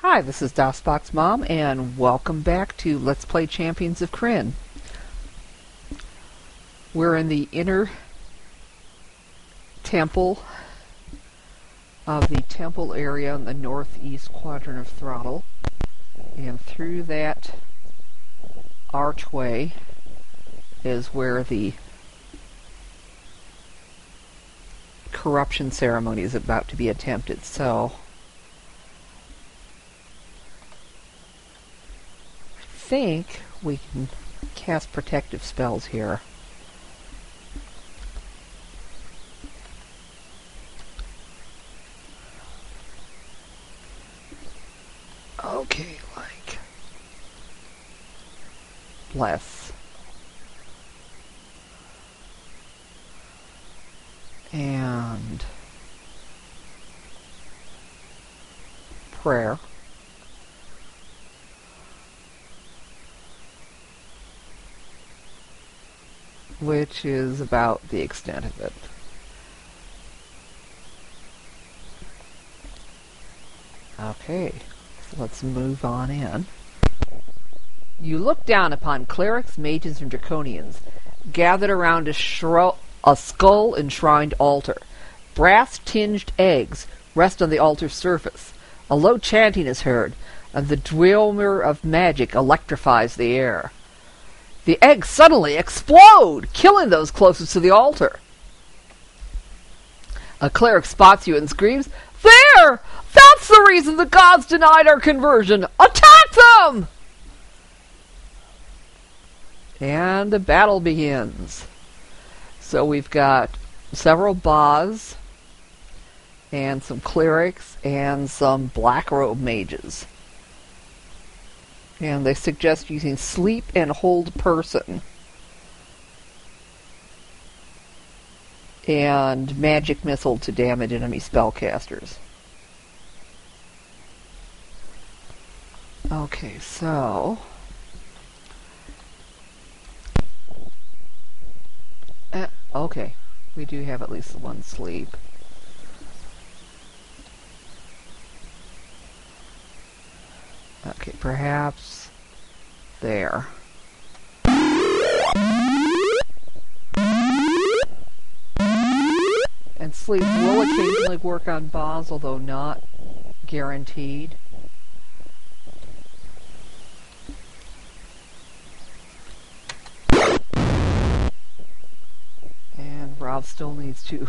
Hi, this is DOSBox Mom, and welcome back to Let's Play Champions of Krynn. We're in the inner temple of the temple area in the northeast quadrant of Throtl, and through that archway is where the corruption ceremony is about to be attempted. So I think we can cast protective spells here. Okay, like bless and prayer. Which is about the extent of it. Okay, so let's move on in. You look down upon clerics, mages, and draconians gathered around a skull-enshrined altar. Brass-tinged eggs rest on the altar's surface. A low chanting is heard, and the drummer of magic electrifies the air. The eggs suddenly explode, killing those closest to the altar. A cleric spots you and screams, "There! That's the reason the gods denied our conversion! Attack them!" And the battle begins. So we've got several Bas, and some clerics, and some black robe mages. And they suggest using sleep and hold person. And magic missile to damage enemy spellcasters. Okay, so okay, we do have at least one sleep. Okay, perhaps there. And sleep will occasionally work on Bas, although not guaranteed. And Rob still needs to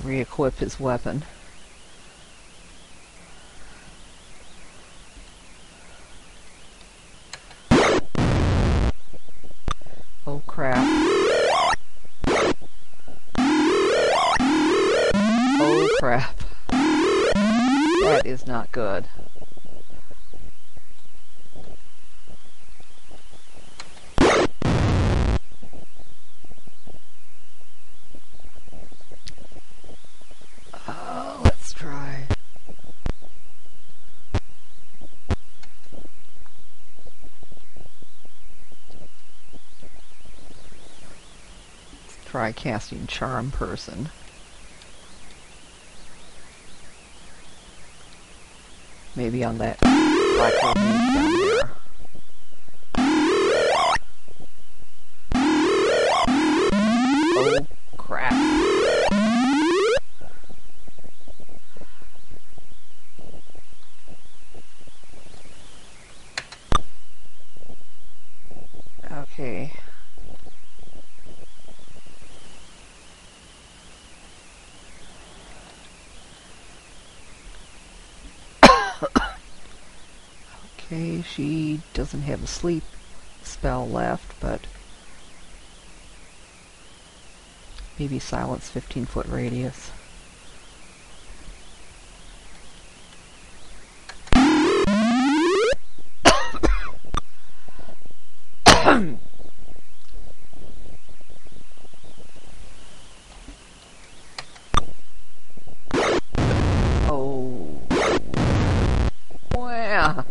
re-equip his weapon. Oh crap. Oh crap. That is not good. Let's try. Try casting Charm Person. Maybe on that black hole mage down there. Oh crap. Okay. Okay, she doesn't have a sleep spell left, but maybe silence 15-foot radius. Oh. Wow.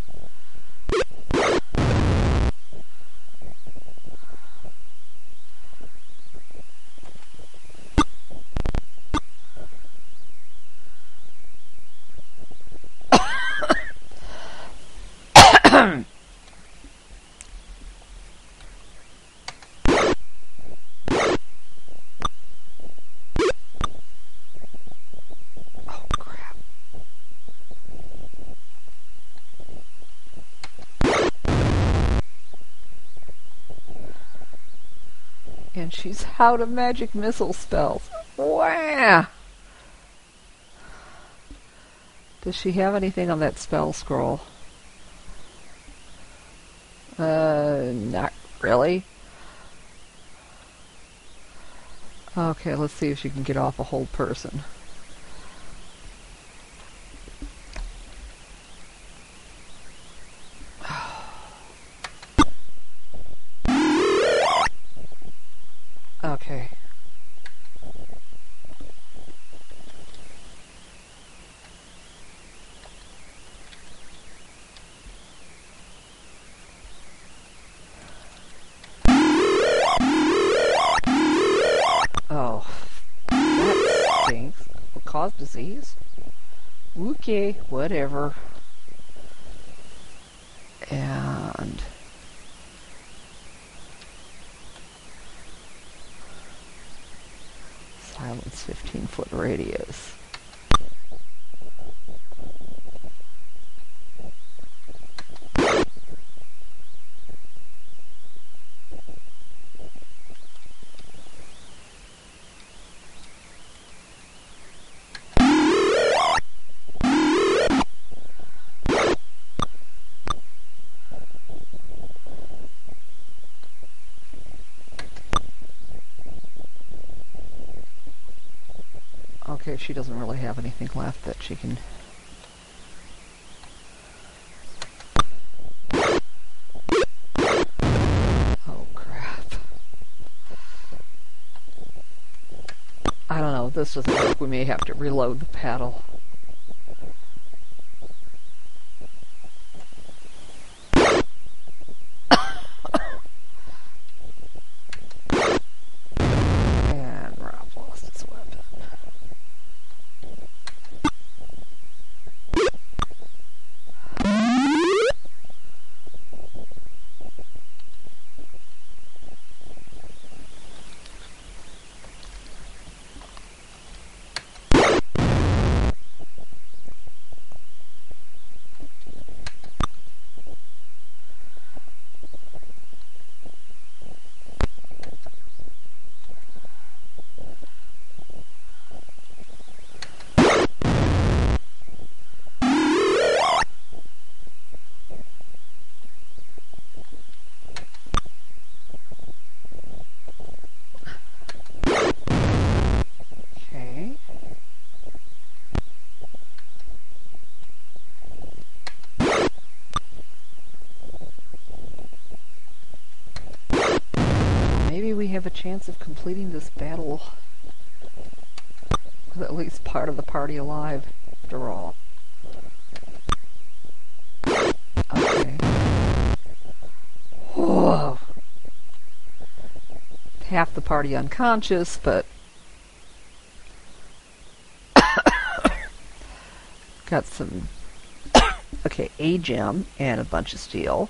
she's out of magic missile spells. Wow! Does she have anything on that spell scroll? Not really. Okay, let's see if she can get off a whole person. Okay. Oh, that stinks. Will cause disease? Okay, whatever. And silence 15-foot radius. Okay, she doesn't really have anything left that she can... Oh, crap. I don't know, if this doesn't work, we may have to reload the paddle. And Rob lost his weapon. Maybe we have a chance of completing this battle with at least part of the party alive, after all. Okay. Whoa. Half the party unconscious, but got some okay, a gem and a bunch of steel.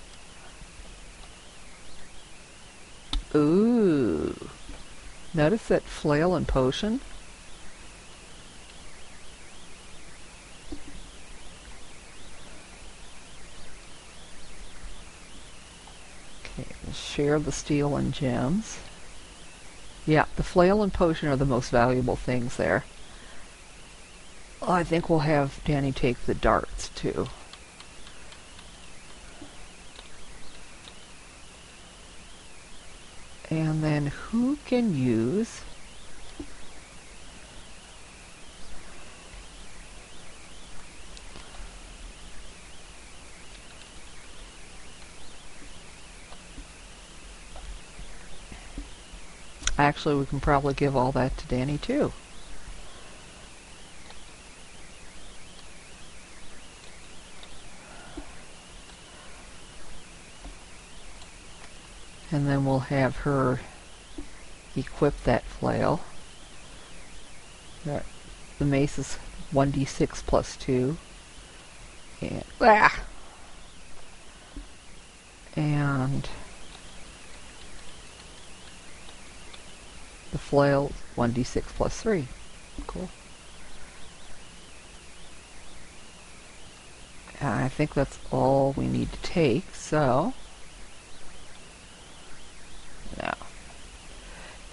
Ooh. Notice that flail and potion? Okay, we'll share the steel and gems. Yeah, the flail and potion are the most valuable things there. I think we'll have Danny take the darts, too. And then who can use... Actually, we can probably give all that to Danny, too. And then we'll have her equip that flail. The mace is 1d6 plus 2. And, and the flail 1d6 plus 3. Cool. And I think that's all we need to take, so... No.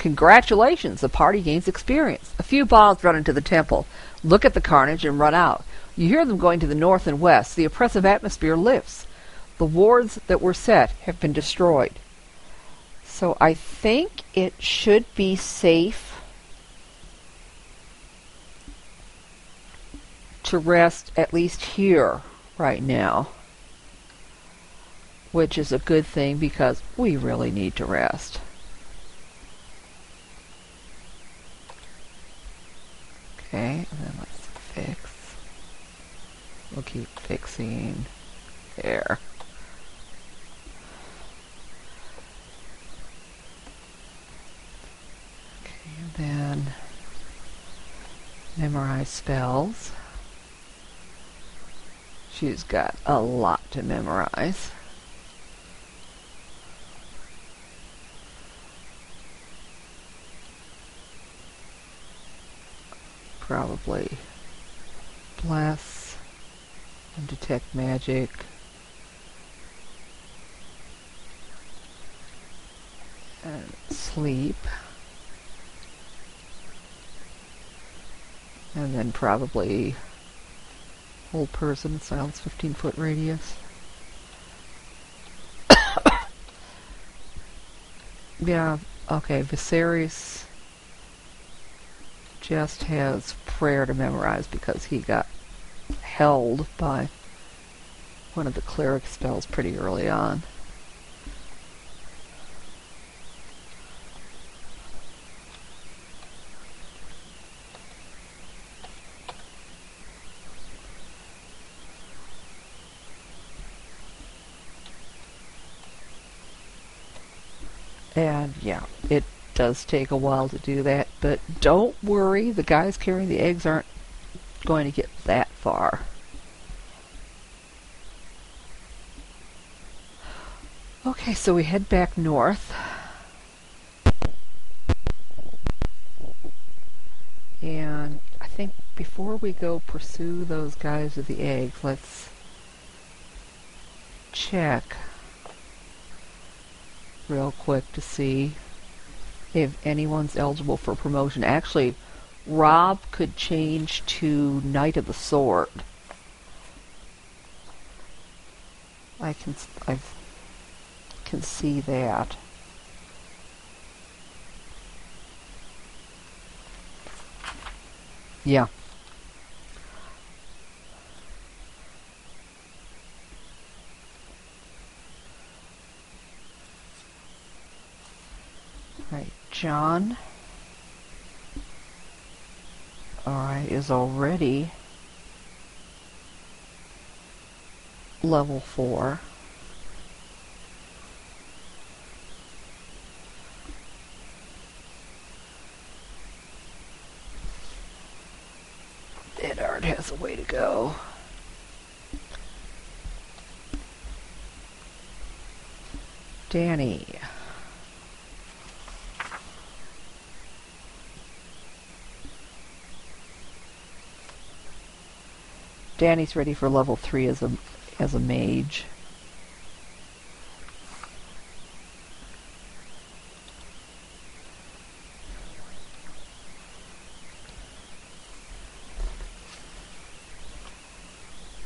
Congratulations, the party gains experience. A few bonds run into the temple, look at the carnage, and run out. You hear them going to the north and west. The oppressive atmosphere lifts. The wards that were set have been destroyed. So I think it should be safe to rest at least here right now, which is a good thing because we really need to rest. Okay, and then let's fix. We'll keep fixing there. Okay, and then memorize spells. She's got a lot to memorize. Probably bless and detect magic. And sleep. And then probably hold person, silence 15-foot radius. Yeah, okay, Viserys just has prayer to memorize because he got held by one of the cleric spells pretty early on. And yeah, it does take a while to do that, but don't worry, the guys carrying the eggs aren't going to get that far. Okay, so we head back north. And I think before we go pursue those guys with the eggs, let's check real quick to see if anyone's eligible for promotion. Actually, Rob could change to Knight of the Sword. I can see that. Yeah. Right, John. Alright, is already level 4. Eddard has a way to go. Danny. Danny's ready for level 3 as a mage.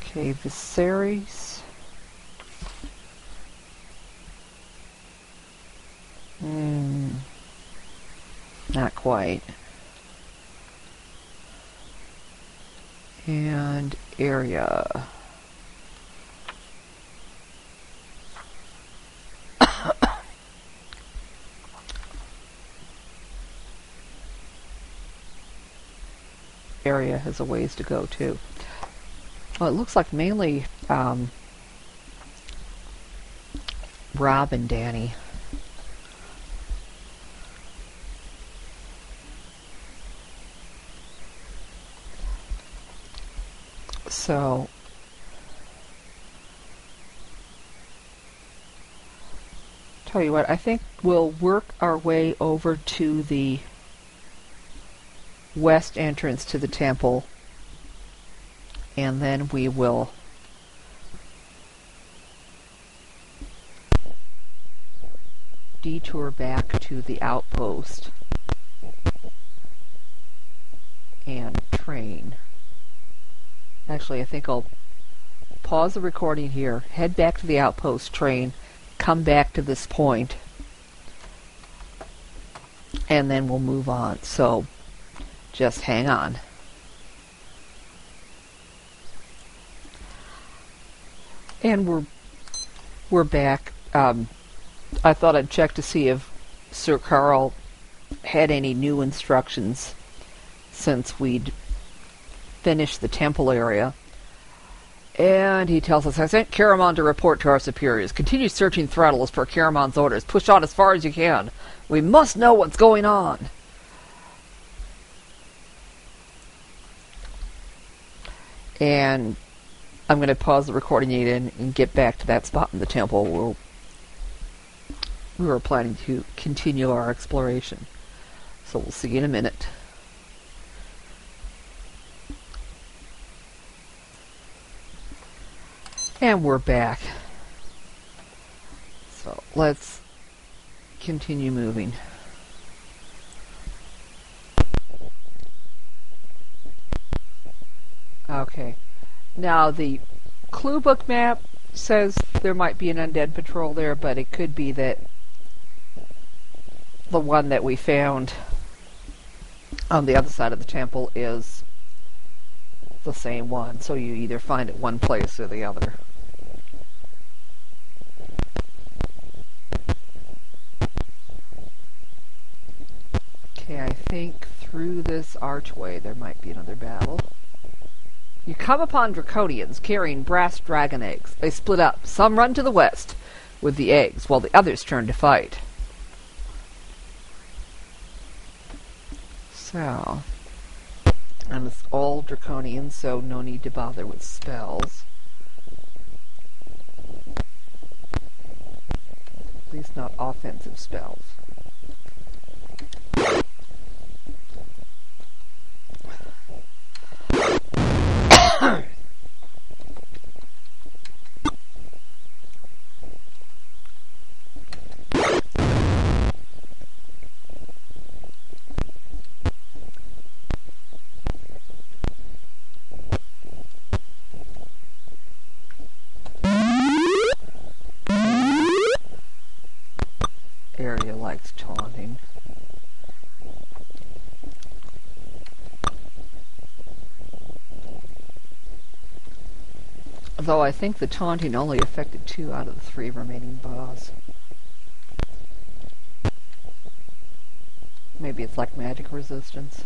Okay, Viserys. Not quite. And area. Area has a ways to go too. Well, it looks like mainly Rob and Danny. So tell you what, I think we'll work our way over to the west entrance to the temple, and then we will detour back to the outpost and train. Actually, I think I'll pause the recording here, head back to the outpost, train, come back to this point, and then we'll move on. So just hang on. And we're back. I thought I'd check to see if Sir Carl had any new instructions since we'd finished the temple area. And he tells us, I sent Caramon to report to our superiors. Continue searching Throtl as per Caramon's orders. Push on as far as you can. We must know what's going on. And I'm going to pause the recording again and get back to that spot in the temple where we were planning to continue our exploration. So we'll see you in a minute. And we're back. So let's continue moving. Okay. Now the clue book map says there might be an undead patrol there, but it could be that the one that we found on the other side of the temple is the same one. So you either find it one place or the other. Okay, I think through this archway there might be another battle. You come upon draconians carrying brass dragon eggs. They split up. Some run to the west with the eggs, while the others turn to fight. So, and it's all draconians, so no need to bother with spells. At least not offensive spells. Area likes taunting. Though I think the taunting only affected 2 out of the 3 remaining boss. Maybe it's like magic resistance.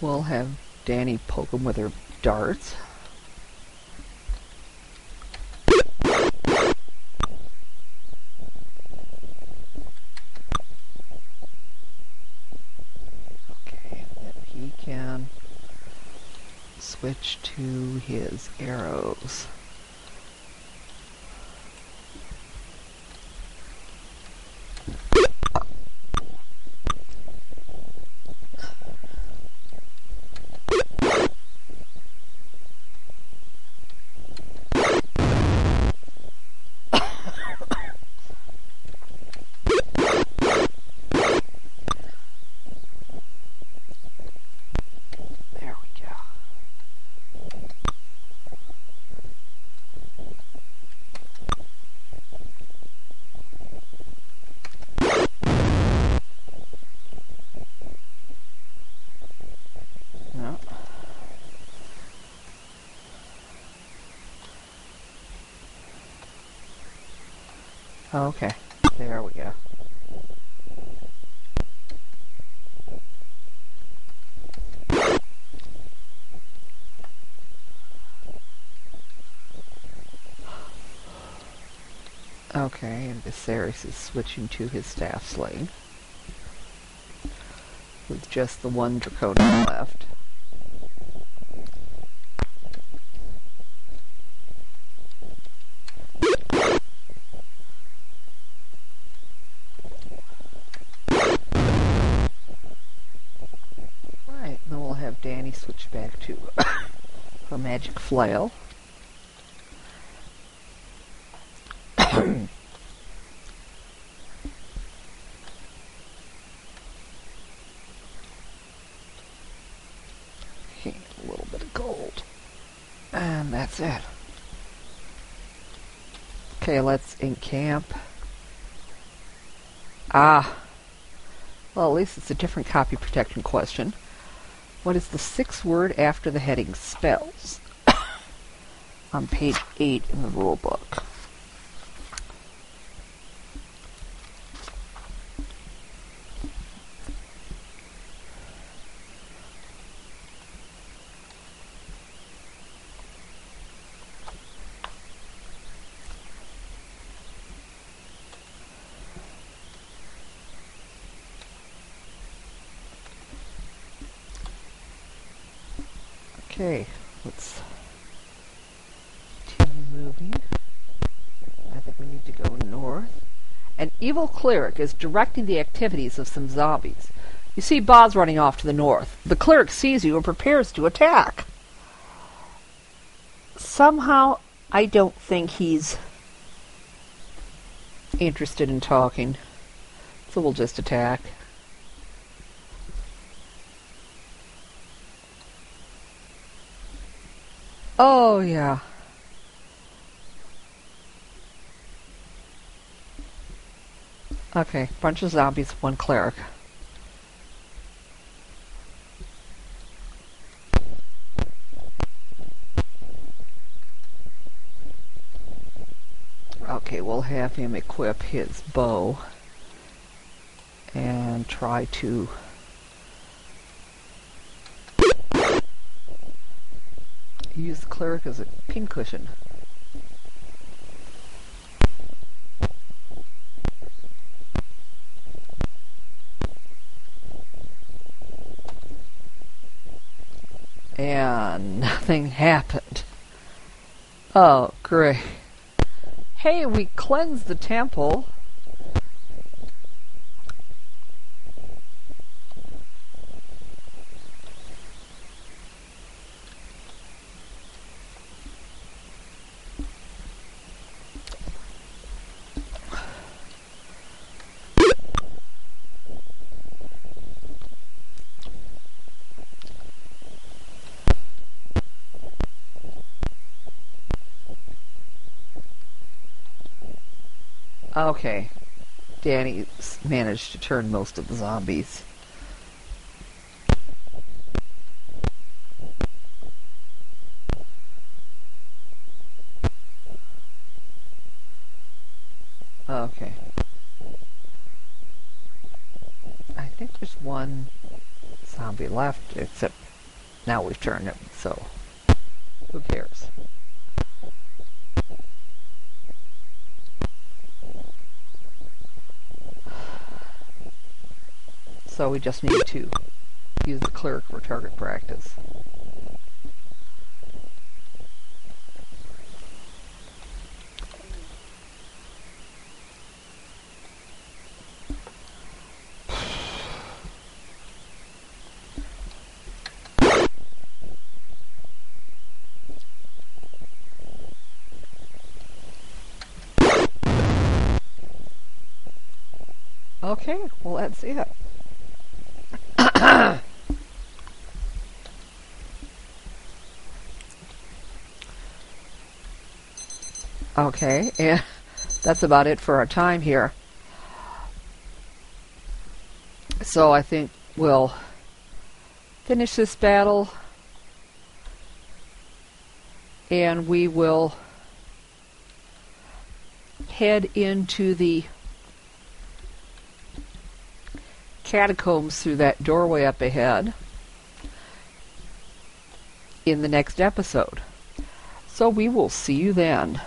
We'll have Danny poke him with her darts. Okay, then he can switch to his arrows. Okay, there we go. Okay, and Viserys is switching to his staff sling, with just the one draconian left. Right, then we'll have Danny switch switch back to her magic flail. Okay, a little bit of gold. And that's it. Okay, let's encamp. Well, at least it's a different copy protection question. What is the 6th word after the heading spells? On page 8 in the rule book. Okay, let's continue moving. I think we need to go north. An evil cleric is directing the activities of some zombies. You see Boz running off to the north. The cleric sees you and prepares to attack. Somehow, I don't think he's interested in talking, so we'll just attack. Oh, yeah. Okay, bunch of zombies, one cleric. Okay, we'll have him equip his bow and try to use the cleric as a pincushion. And nothing happened. Oh, great. Hey, we cleansed the temple. Okay, Danny's managed to turn most of the zombies. Okay. I think there's one zombie left, except now we've turned it, so who cares? So we just need to use the cleric for target practice. Okay, well that's it. Okay, and that's about it for our time here. So I think we'll finish this battle and we will head into the catacombs through that doorway up ahead in the next episode. So we will see you then.